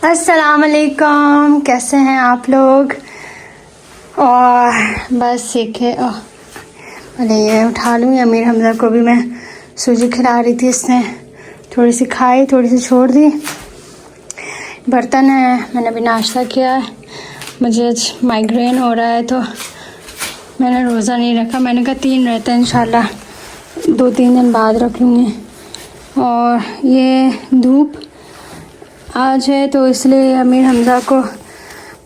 अस्सलाम वालेकुम, कैसे हैं आप लोग। और बस सीखे अरे ये उठा लूँ। अमीर हमजा को भी मैं सूजी खिला रही थी, इसने थोड़ी सी खाई थोड़ी सी छोड़ दी। बर्तन है, मैंने अभी नाश्ता किया है। मुझे आज माइग्रेन हो रहा है तो मैंने रोज़ा नहीं रखा। मैंने कहा 3 रहते हैं, इंशाल्लाह 2-3 दिन बाद रख लूँगी। और ये धूप आज है तो इसलिए अमीर हमजा को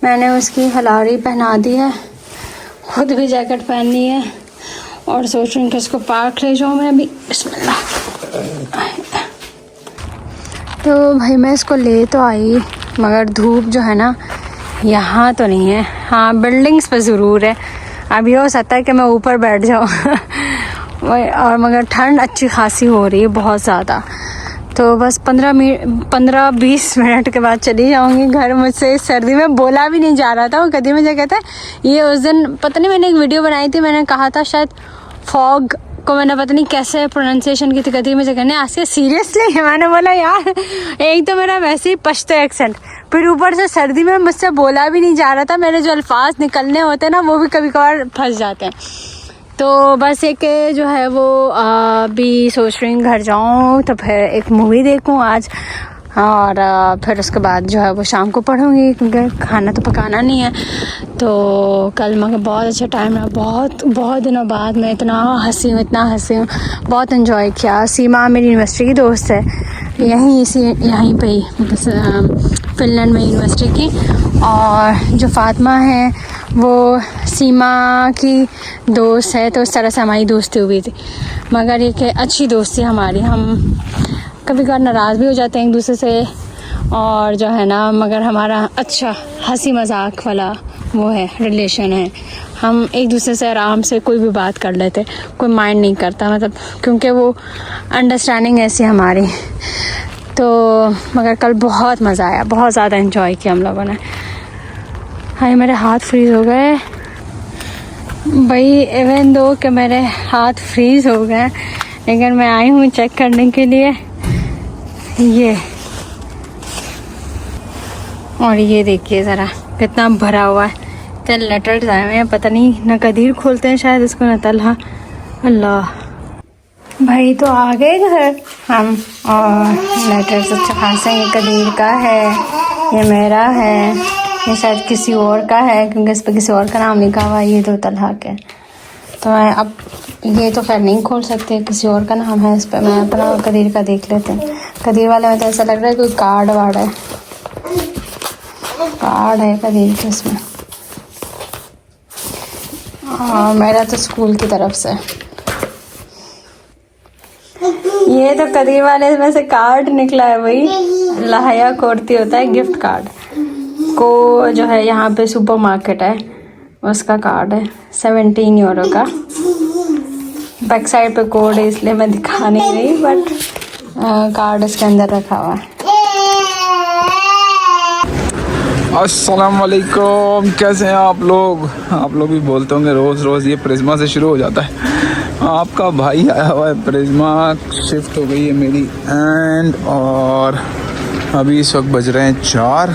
मैंने उसकी हलारी पहना दी है, खुद भी जैकेट पहननी है और सोच रही हूँ कि इसको पार्क ले जाऊँ मैं अभी। बिस्मिल्लाह। तो भाई मैं इसको ले तो आई, मगर धूप जो है ना यहाँ तो नहीं है। हाँ, बिल्डिंग्स पे ज़रूर है। अब ये हो सकता है कि मैं ऊपर बैठ जाऊँ और मगर ठंड अच्छी खासी हो रही है, बहुत ज़्यादा। तो बस 15-20 मिनट के बाद चली जाऊंगी घर। मुझसे इस सर्दी में बोला भी नहीं जा रहा था। वो कभी मुझे कहता है, ये उस दिन पता नहीं मैंने एक वीडियो बनाई थी, मैंने कहा था शायद फॉग को मैंने पता नहीं कैसे प्रोनाउंसिएशन की थी, कभी मुझे कहने आसिया सीरियसली। मैंने बोला यार एक तो मेरा वैसे ही पश्तो एक्सेंट, फिर ऊपर से सर्दी में मुझसे बोला भी नहीं जा रहा था। मेरे जो अल्फाज निकलने होते हैं ना वो भी कभी कभार फंस जाते हैं। तो बस एक जो है वो अभी सोच रही हूँ घर जाऊँ तो फिर एक मूवी देखूँ आज, और फिर उसके बाद जो है वो शाम को पढ़ूँगी क्योंकि खाना तो पकाना नहीं है। तो कल मगर बहुत अच्छा टाइम रहा, बहुत दिनों बाद मैं इतना हंसी हूँ, बहुत इन्जॉय किया। सीमा मेरी यूनिवर्सिटी की दोस्त है, यहीं पे ही फिनलैंड में यूनिवर्सिटी की। और जो फातिमा है वो सीमा की दोस्त है, तो इस तरह से हमारी दोस्ती हुई थी। मगर ये कि अच्छी दोस्ती हमारी, हम कभी कभार नाराज़ भी हो जाते हैं एक दूसरे से, और जो है ना मगर हमारा अच्छा हंसी मजाक वाला वो है, रिलेशन है। हम एक दूसरे से आराम से कोई भी बात कर लेते, कोई माइंड नहीं करता, मतलब क्योंकि वो अंडरस्टैंडिंग ऐसी हमारी। तो मगर कल बहुत मज़ा आया, बहुत ज़्यादा एंजॉय किया हम लोगों ने। हाय मेरे हाथ फ्रीज़ हो गए भाई, इवन दो कि मेरे हाथ फ्रीज़ हो गए, लेकिन मैं आई हूँ चेक करने के लिए। ये और ये देखिए ज़रा कितना भरा हुआ है, इतने लेटर्स आए हुए हैं, पता नहीं न कदीर खोलते हैं शायद इसको, न तलहा। अल्लाह भाई तो आ गए घर हम, और लेटर्स अच्छा खासा। ये कदीर का है, ये मेरा है, ये शायद किसी और का है क्योंकि इस पर किसी और का नाम लिखा हुआ है। ये तो तलहा के, तो मैं अब ये तो खैर नहीं खोल सकते, किसी और का नाम है इस पर। मैं अपना कदीर का देख लेते हैं। कदीर वाले में तो ऐसा लग रहा है कोई कार्ड है कदीर के इसमें। मेरा तो स्कूल की तरफ से। ये तो कदीर वाले में से कार्ड निकला है, वही लाहया कोर्ती होता है, गिफ्ट कार्ड को जो है यहाँ पे सुपर मार्केट है उसका कार्ड है, 17 यूरो का। बैक साइड पे कोड है इसलिए मैं दिखा नहीं रही, बट कार्ड इसके अंदर रखा हुआ है। अस्सलाम वालेकुम, कैसे हैं आप लोग भी बोलते होंगे रोज़ ये प्रिज्मा से शुरू हो जाता है। आपका भाई आया हुआ है, प्रिज्मा शिफ्ट हो गई है मेरी एंड, और अभी इस वक्त बज रहे हैं 4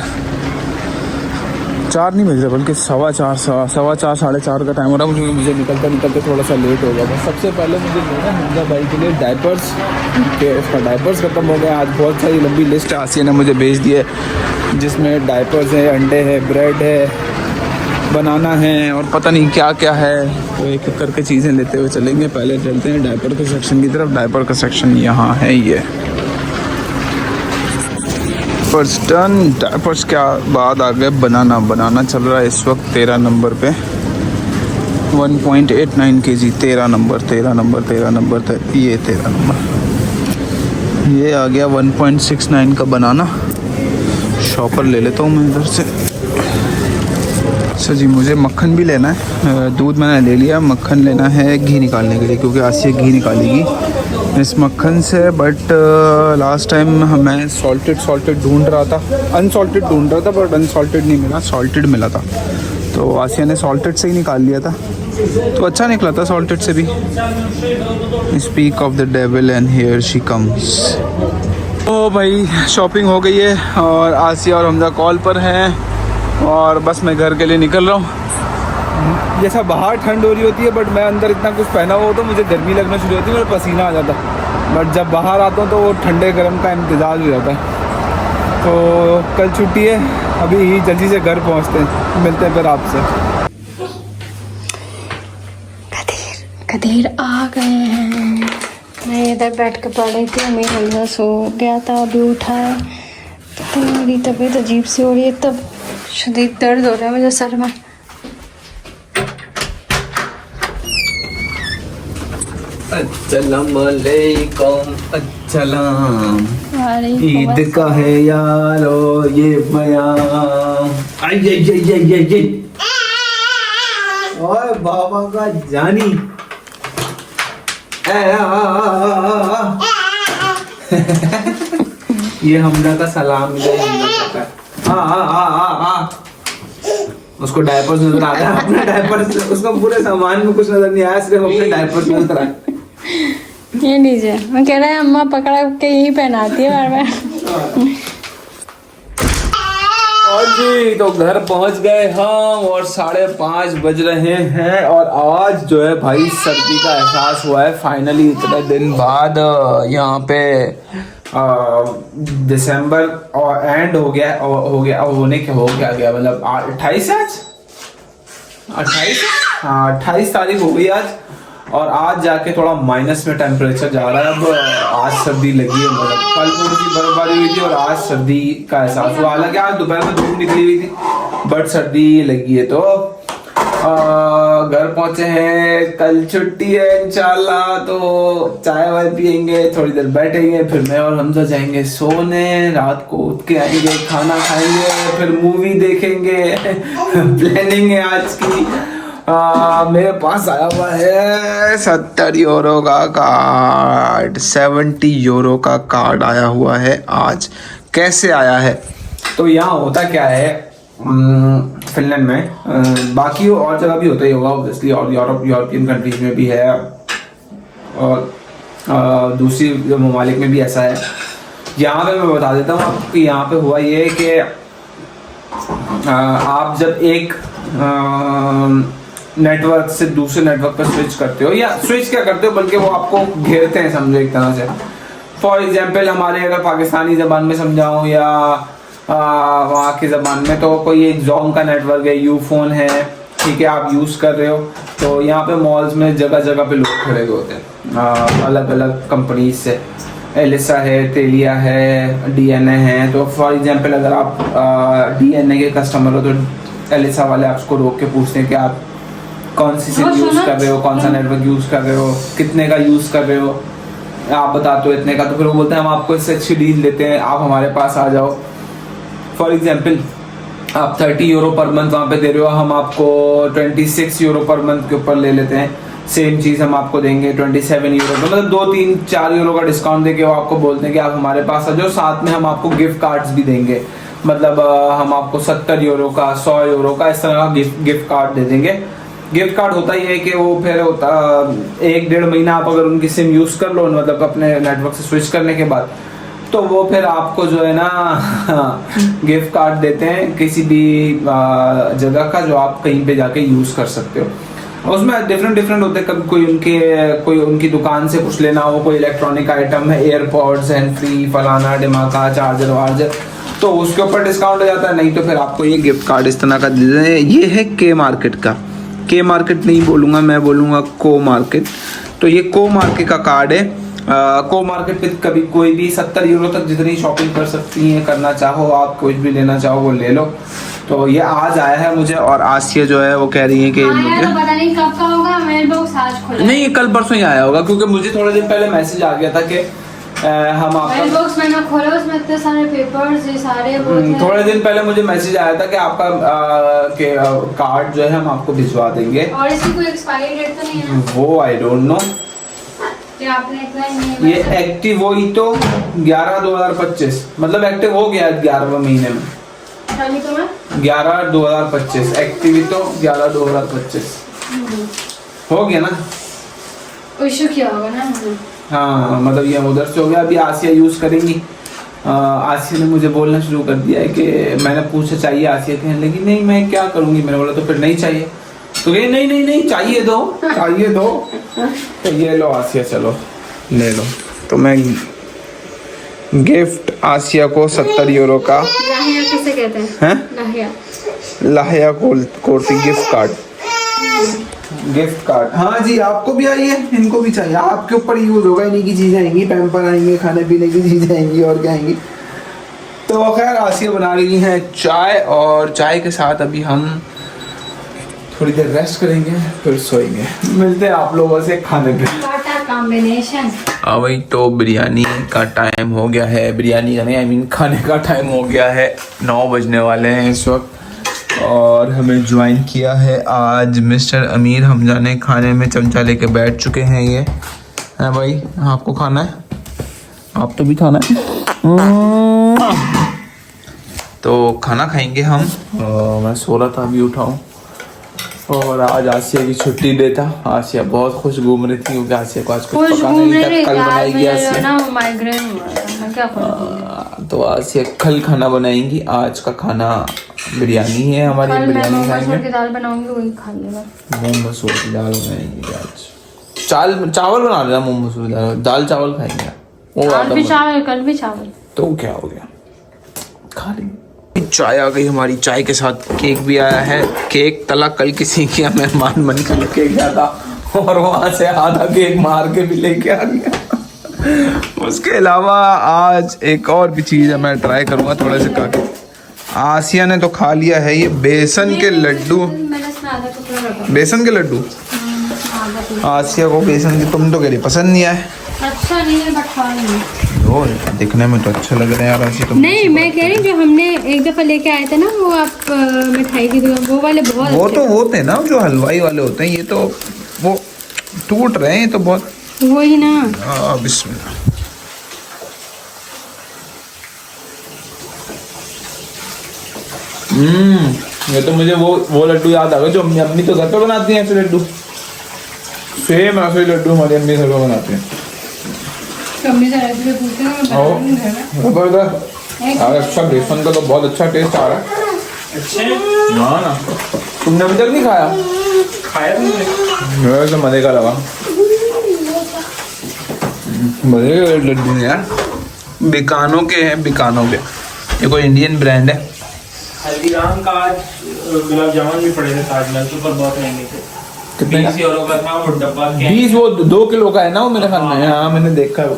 नहीं बज रहे बल्कि 4:15 साढ़े 4 का टाइम हो रहा है। मुझे निकलते थोड़ा सा लेट हो गया था। सबसे पहले मुझे लेना हमजा भाई के लिए डायपर्स, कि उसका डायपर्स ख़त्म हो गया। आज बहुत सारी लंबी लिस्ट आसिया ने मुझे भेज दी है, जिसमें डायपर्स है, अंडे है, ब्रेड है, बनाना है और पता नहीं क्या क्या है। तो एक एक करके चीज़ें लेते हुए चलेंगे। पहले चलते हैं डायपर के सेक्शन की तरफ। डायपर का सेक्शन यहाँ है, ये फर्स्ट डन। डायपर्स के बाद आ गए बनाना चल रहा है इस वक्त 13 नंबर पे, 1.89 kg, 13 नंबर, ये 13 नंबर। ये आ गया 1.69 का बनाना। शॉपर ले लेता हूँ मैं इधर से। अच्छा जी, मुझे मक्खन भी लेना है। दूध मैंने ले लिया, मक्खन लेना है घी निकालने के लिए, क्योंकि आज से घी निकालेगी इस मक्खन से। बट लास्ट टाइम मैं सॉल्टेड ढूंढ रहा था, अनसॉल्टेड ढूंढ रहा था, बट अनसॉल्टेड नहीं मिला, सॉल्टेड मिला था। तो आसिया ने सॉल्टेड से ही निकाल लिया था, तो अच्छा निकला था सॉल्टेड से भी। Speak of the devil and here she comes. तो भाई शॉपिंग हो गई है और आसिया और हमजा कॉल पर हैं और बस मैं घर के लिए निकल रहा हूँ। जैसा बाहर ठंड हो रही होती है बट मैं अंदर इतना कुछ पहना हुआ तो मुझे गर्मी लगना शुरू होती है, मेरा पसीना आ जाता है। बट जब बाहर आता हूँ तो वो ठंडे गर्म का इंतज़ार हो जाता है। तो कल छुट्टी है, अभी ही जल्दी से घर पहुँचते हैं, मिलते हैं फिर आपसे। कदीर आ गए हैं। मैं इधर बैठ के पढ़ रही थी, मेरा हमजा सो गया था, अभी उठा है। तो मेरी तबीयत अजीब सी हो रही है, तब शदीद दर्द हो रहा है मुझे सर में। अस्सलाम वालेकुम, अस्सलाम। ईद का है यारो ये बयान। ओए बाबा का जानी। ये हमजा का सलाम है। उसको डायपर्स नजर आ रहा है, अपने डायपर्स, उसको पूरे सामान में कुछ नजर नहीं आया, सिर्फ अपने डायपर्स में नजर आया। ये लीजिए, मैं कह रहा है अम्मा पकड़ा के यही पहनाती है बार बार। और जी तो घर पहुंच गए हम और 5:30 बज रहे हैं और आज जो है भाई सर्दी का एहसास हुआ है फाइनली इतने दिन बाद। यहाँ पे दिसंबर और एंड हो गया हो गया मतलब 28 आज 28 हाँ 28 तारीख हो गई आज। और आज जाके थोड़ा माइनस में टेम्परेचर जा रहा है। अब आज सर्दी लगी है, मतलब कल थोड़ी सी बर्फबारी हुई थी और आज सर्दी का एहसास हुआ। हालांकि आज दोपहर में धूप निकली हुई थी बट सर्दी लगी है। तो घर पहुंचे हैं, कल छुट्टी है इंशाल्लाह, तो चाय वाय पियेंगे, थोड़ी देर बैठेंगे, फिर मैं और हमजा जाएंगे सोने, रात को उठ के आएंगे, खाना खाएंगे, फिर मूवी देखेंगे। प्लानिंग है आज की। मेरे पास आया हुआ है 70 यूरो का कार्ड, 70 यूरो का कार्ड आया हुआ है आज। कैसे आया है? तो यहाँ होता क्या है फिनलैंड में, बाकी और जगह भी होता ही होगा ऑब्वियसली, और यूरोपियन कंट्रीज में भी है और दूसरी ममालिक में भी ऐसा है। यहाँ पे मैं बता देता हूँ कि यहाँ पे हुआ ये कि आप जब एक नेटवर्क से दूसरे नेटवर्क पर स्विच करते हो, या स्विच क्या करते हो बल्कि वो आपको घेरते हैं, समझो एक तरह से। फॉर एग्जांपल हमारे अगर पाकिस्तानी ज़बान में समझाऊं या वहाँ की ज़बान में, तो कोई एक जोंग का नेटवर्क है, यू फोन है, ठीक है, आप यूज़ कर रहे हो। तो यहाँ पे मॉल्स में जगह जगह पे लोग खड़े होते हैं अलग अलग कंपनीज से, एलिसा है, तेलिया है, डीएनए है। तो फॉर एग्जांपल अगर आप डीएनए के कस्टमर हो तो एलिसा वाले आपको रोक के पूछते हैं कि आप कौन सी सिम यूज़ कर रहे हो, कौन सा नेटवर्क यूज़ कर रहे हो, कितने का यूज़ कर रहे हो, आप बताते हो इतने का। तो फिर वो बोलते हैं हम आपको इससे अच्छी डील देते हैं, आप हमारे पास आ जाओ। फॉर एग्जांपल आप 30 यूरो पर मंथ वहाँ पे दे रहे हो, हम आपको 26 यूरो पर मंथ के ऊपर ले लेते हैं। सेम चीज़ हम आपको देंगे 27 यूरो, मतलब 2, 3, 4 यूरो का डिस्काउंट देके वो आपको बोलते हैं कि आप हमारे पास आ जाओ। साथ में हम आपको गिफ्ट कार्ड्स भी देंगे, मतलब हम आपको 70 यूरो का, 100 यूरो का, इस तरह का गिफ्ट कार्ड दे देंगे। गिफ्ट कार्ड होता ही है कि वो फिर होता 1-1.5 महीना आप अगर उनकी सिम यूज़ कर लो, मतलब अपने नेटवर्क से स्विच करने के बाद, तो वो फिर आपको जो है ना गिफ्ट कार्ड देते हैं किसी भी जगह का, जो आप कहीं पे जाके यूज़ कर सकते हो। उसमें डिफरेंट होते हैं। कभी कोई उनकी दुकान से कुछ लेना हो, कोई इलेक्ट्रॉनिक आइटम है, एयरपॉड्स हैंड फ्री, फलाना ढिमाका, चार्जर वार्जर, तो उसके ऊपर डिस्काउंट हो जाता है। नहीं तो फिर आपको ये गिफ्ट कार्ड इस तरह का दे देते हैं। ये है के मार्केट का, के मार्केट नहीं बोलूँगा मैं, बोलूँगा को मार्केट। तो ये को मार्केट का कार्ड है। को मार्केट पे कभी कोई भी 70 यूरो तक जितनी शॉपिंग कर सकती हैं, करना चाहो आप, कुछ भी लेना चाहो वो ले लो। तो ये आज आया है मुझे, और आसिया जो है वो कह रही है कि मुझे तो पता नहीं कब का होगा, मेल बॉक्स आज खुला नहीं, कल परसों ही आया होगा, क्योंकि मुझे थोड़े दिन पहले मैसेज आ गया था कि हम आपका मेल बॉक्स मैंने खोला, उसमें इतने सारे पेपर्स, ये सारे थोड़े दिन पहले मुझे मैसेज आया था कि आपका कार्ड जो है हम आपको भिजवा देंगे। और इसकी कोई एक्सपायरी डेट तो नहीं है? वो आई डोंट नो, आपने इतना ही नहीं। ये एक्टिव हुई तो 11/2025, मतलब एक्टिव हो गया 11वें महीने में, 11/2025 एक्टिव तो 11/2025 हो गया ना, इशू किया होगा ना। हाँ मतलब ये उधर से हो गया। अभी आसिया यूज करेंगी आसिया ने मुझे बोलना शुरू कर दिया है कि मैंने पूछा चाहिए, आसिया कहने लगी नहीं मैं क्या करूँगी, मैंने बोला तो फिर नहीं चाहिए, तो कही नहीं नहीं नहीं चाहिए दो चाहिए दो। तो ये लो आसिया चलो ले लो। तो मैं गिफ्ट आसिया को 70 यूरो का लाहिया किसे कहते हैं? लाहिया कोर्टी गिफ्ट कार्ड, गिफ्ट कार्ड। हाँ जी आपको भी आई है, इनको भी चाहिए, आपके ऊपर यूज होगा, इन्हीं की चीजें आएंगी, पैम्पर आएंगे, खाने पीने की चीजें आएंगी और क्या आएंगी। तो खैर आसिया बना रही हैं चाय, और चाय के साथ अभी हम थोड़ी देर रेस्ट करेंगे फिर सोएंगे। मिलते हैं आप लोगों से खाने पे। कॉम्बिनेशन वही तो बिरयानी का टाइम हो गया है, बिरयानी का नहीं आई मीन खाने का टाइम हो गया है, 9 बजने वाले हैं इस वक्त। और हमें ज्वाइन किया है आज मिस्टर अमीर, हम जाने खाने में चमचा लेके बैठ चुके हैं। ये है भाई, आपको खाना है, आप तो भी खाना है। तो खाना खाएंगे हम। मैं सो रहा था, अभी उठाऊँ, और आज आसिया की छुट्टी डे था। आसिया बहुत खुश घूम रही थी क्योंकि आसिया को आज कुछ पकाना नहीं था, कल बनाएगी आसिया। तो आसिया कल खाना बनाएंगी, आज का खाना बिरयानी है हमारी, बिरयानी खाएंगे। दाल बनाऊंगी वही खा लेगा। मूंग मसूर की दाल बनाएंगे आज, चावल बना लेना, मूंग मसूर की दाल चावल खाएंगे। आज भी चावल, कल भी चावल, तो क्या हो गया, खा लेंगे। चाय आ गई हमारी, चाय के साथ केक भी आया है। केक तला कल किसी की मेहमान बन के लेके गया था, और वहां से आधा केक मार के भी लेके आ गया। उसके अलावा आज एक और भी चीज़ है, मैं ट्राई करूंगा थोड़े से खा के। आसिया ने तो खा लिया है ये बेसन के लड्डू, बेसन के लड्डू। आसिया को बेसन की, तुम तो कह रही पसंद नहीं आए। अच्छा नहीं है बट खा लेंगे। दिखने में तो अच्छा लग रहा है यार आसिया तो। नहीं मैं कह रही जो हमने एक दफा लेके आए थे ना, वो आप मिठाई की दुकान, वो वाले बहुत वो तो होते हैं ना जो हलवाई वाले होते हैं, ये तो वो टूट रहे हैं, तो बहुत वही ना। बिस्मिल्लाह। ये तो मुझे वो लड्डू याद आ गए जो अम्मी तो घर पे बनाती हैं, ऐसे लड्डू सेम ऐसे लड्डू हमारी अम्मी घर पे बनाती हैं। अच्छा बेसन का तो बहुत अच्छा टेस्ट आ रहा है। अच्छा ना, तुमने अभी तक नहीं खाया? मेरे तो मजे का लगा, मजे के लड्डू हैं यार, बीकानो के हैं, बीकानो के, ये कोई इंडियन ब्रांड है। हल्दीराम का आज गुलाब जामुन भी पड़े थे ताजमहल के ऊपर, बहुत महंगे थे। कितने 20 यूरो का था वो डब्बा। 20, वो 2 किलो का है ना वो मेरे ख्याल में। हाँ मैंने देखा है वो,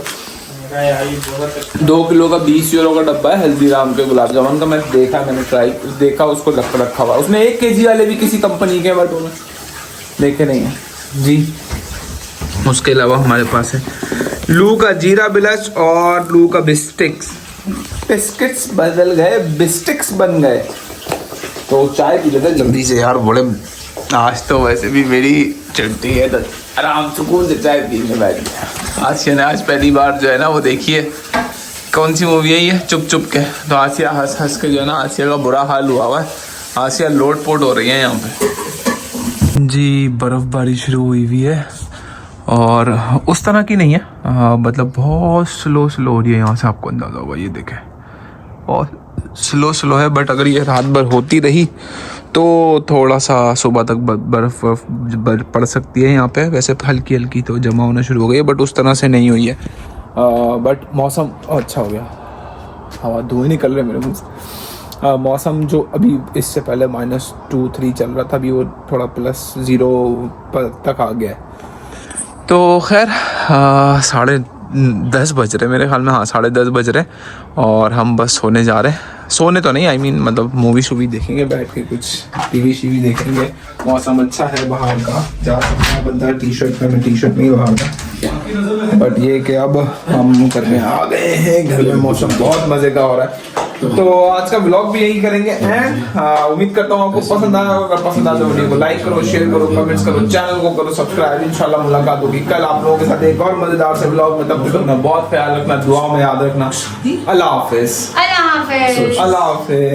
2 किलो का 20 यूरो का डब्बा है हल्दीराम के गुलाब जामुन का। मैं देखा, मैंने ट्राई देखा, उसको रखा हुआ। उसमें 1 kg वाले भी किसी कंपनी के, बट उन्हें देखे नहीं है जी। उसके अलावा हमारे पास है लू का जीरा बिलच और लू का बिस्टिक्स। बिस्किट्स बदल गए, बिस्टिक्स बन गए। तो चाय पी लेते जल्दी से यार, बड़े आज तो वैसे भी मेरी छुट्टी है तो आराम सुकून से चाय पीने बैठ गया। आसिया ने आज पहली बार जो है ना वो देखिए, कौन सी मूवी है ये, चुप चुप के। तो आसिया हंस हंस के जो है ना, आसिया का बुरा हाल हुआ हुआ है। आसिया लोट पोट हो रही है यहाँ पे जी। बर्फ़बारी शुरू हुई हुई है, और उस तरह की नहीं है, मतलब बहुत स्लो हो रही है। यहाँ से आपको अंदाज़ा होगा, ये देखें बहुत स्लो है। बट अगर ये रात भर होती रही तो थोड़ा सा सुबह तक बर्फ़ पड़ सकती है यहाँ पे। वैसे हल्की हल्की तो जमा होना शुरू हो गई है, बट उस तरह से नहीं हुई है। बट मौसम अच्छा हो गया, हवा धुएं निकल रहे मेरे मुँह से। मौसम जो अभी इससे पहले -2, 3 चल रहा था, अभी वो थोड़ा +0 तक आ गया है। तो खैर 10:30 बज रहे मेरे ख्याल में, हाँ 10:30 बज रहे, और हम बस सोने जा रहे हैं। सोने तो नहीं, आई मीन मतलब मूवी शूवी देखेंगे बैठ के, कुछ टीवी शीवी देखेंगे। मौसम अच्छा है बाहर का, जा सकता है बंदा टी-शर्ट में, टी-शर्ट नहीं बाहर का। बट ये कि अब हम घर में आ गए हैं, घर में मौसम बहुत मज़े का हो रहा है। तो आज का ब्लॉग भी यही करेंगे एंड उम्मीद करता हूँ आपको पसंद आया होगा। अगर पसंद आया तो वीडियो को लाइक करो, शेयर करो, कमेंट्स करो, चैनल को करो सब्सक्राइब। इंशाल्लाह मुलाकात होगी कल आप लोगों के साथ एक और मजेदार से ब्लॉग में। तब तक अपना बहुत ख्याल रखना, दुआ में याद रखना। अल्लाह हाफिज। अल्लाह हाफिज। अल्लाह हाफिज।